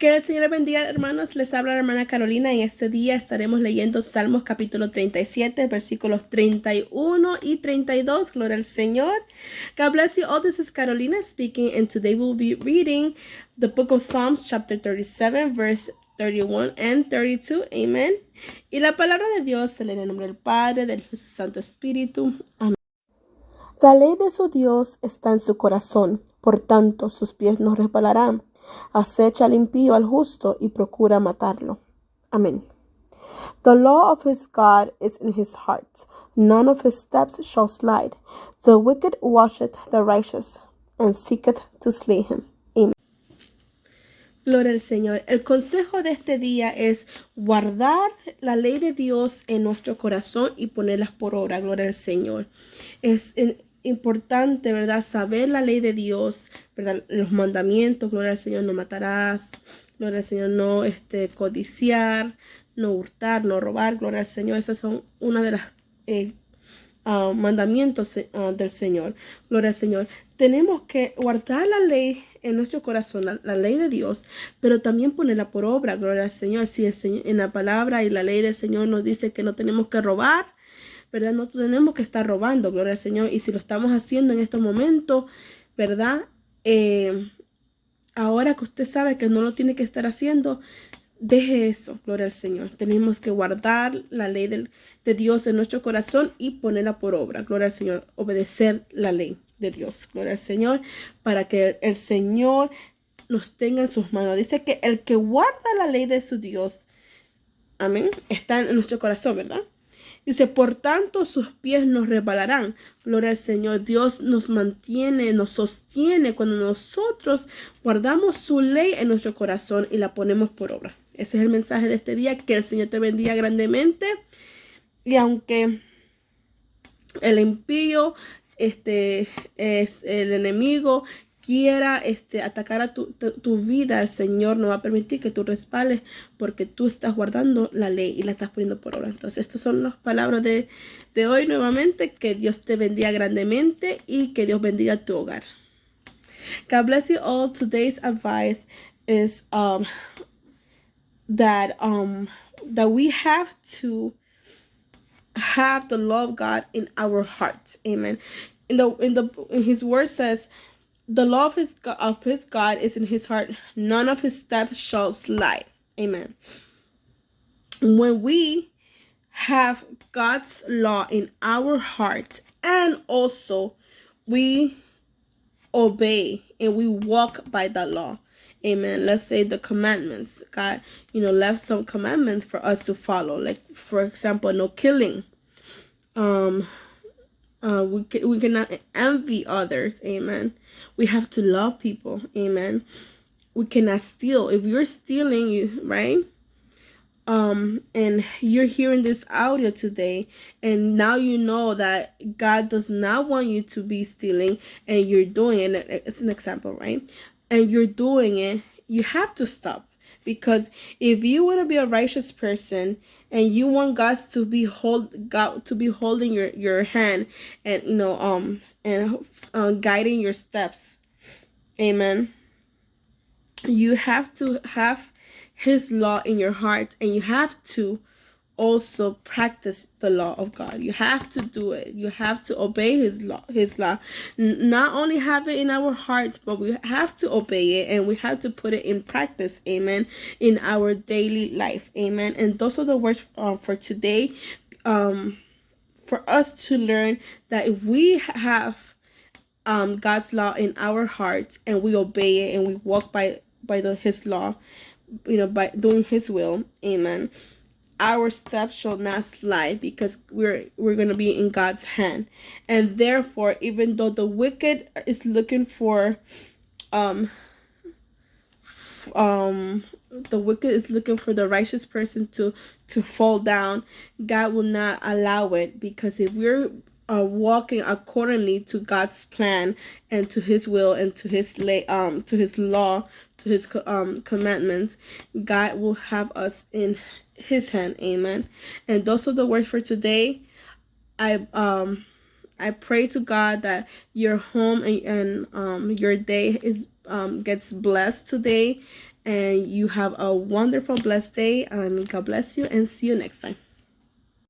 Que el Señor les bendiga, hermanos. Les habla la hermana Carolina. En este día estaremos leyendo Salmos capítulo 37, versículos 31 y 32. Gloria al Señor. God bless you all. This is Carolina speaking, and today we'll be reading the book of Psalms, chapter 37, verse 31 and 32. Amen. Y la palabra de Dios se lee en el nombre del Padre, del Hijo y del Santo Espíritu. Amén. La ley de su Dios está en su corazón, por tanto sus pies no resbalarán. Acecha al impío al justo y procura matarlo. Amén. The law of his God is in his heart. None of his steps shall slide. The wicked watcheth the righteous, and seeketh to slay him. Amén. Gloria al Señor. El consejo de este día es guardar la ley de Dios en nuestro corazón y ponerlas por obra. Gloria al Señor. Es importante, ¿verdad? Saber la ley de Dios, ¿verdad? Los mandamientos, gloria al Señor, no matarás, gloria al Señor, no codiciar, no hurtar, no robar, gloria al Señor. Esas son una de las mandamientos del Señor, gloria al Señor. Tenemos que guardar la ley en nuestro corazón, la ley de Dios, pero también ponerla por obra, gloria al Señor. Si el Señor, en la palabra y la ley del Señor nos dice que no tenemos que robar, ¿verdad? No tenemos que estar robando, gloria al Señor. Y si lo estamos haciendo en estos momentos, ¿verdad? Ahora que usted sabe que no lo tiene que estar haciendo, deje eso, gloria al Señor. Tenemos que guardar la ley de Dios en nuestro corazón y ponerla por obra, gloria al Señor. Obedecer la ley de Dios, gloria al Señor, para que el Señor nos tenga en sus manos. Dice que el que guarda la ley de su Dios, amén, está en nuestro corazón, ¿verdad? Dice, por tanto sus pies nos resbalarán. Gloria al Señor. Dios nos mantiene, nos sostiene cuando nosotros guardamos su ley en nuestro corazón y la ponemos por obra. Ese es el mensaje de este día. Que el Señor te bendiga grandemente. Y aunque el impío es el enemigo, quiera atacar a tu vida, el Señor no va a permitir que tú respales porque tú estás guardando la ley y la estás poniendo por obra. Entonces, estas son las palabras de hoy nuevamente. Que Dios te bendiga grandemente y que Dios bendiga tu hogar. God bless you all. Today's advice is that we have to have the love of God in our hearts. Amen. In his word says, the law of his God is in his heart. None of his steps shall slide. Amen. When we have God's law in our heart, and also we obey and we walk by that law. Amen. Let's say the commandments. God, left some commandments for us to follow. Like, for example, no killing. We cannot envy others. Amen. We have to love people. Amen. We cannot steal. If you're stealing, right? And you're hearing this audio today, and now you know that God does not want you to be stealing, and you're doing it. It's an example, right? And you're doing it. You have to stop. Because if you want to be a righteous person and you want God to be holding your hand and guiding your steps, amen, you have to have his law in your heart, and you have to also practice the law of God. You have to do it. You have to obey his law. Not only have it in our hearts, but we have to obey it, and we have to put it in practice. Amen. In our daily life. Amen. And those are the words for today. For us to learn that if we have God's law in our hearts, and we obey it, and we walk by his law, by doing his will, amen, our steps shall not slide, because we're going to be in God's hand. And therefore, even though the wicked is looking for the righteous person to fall down, God will not allow it, because if we're walking accordingly to God's plan and to his will and to his law, to his commandments, God will have us in his hand. Amen. And those are the words for today. I pray to God that your home and your day gets blessed today, and you have a wonderful, blessed day. And God bless you, and see you next time.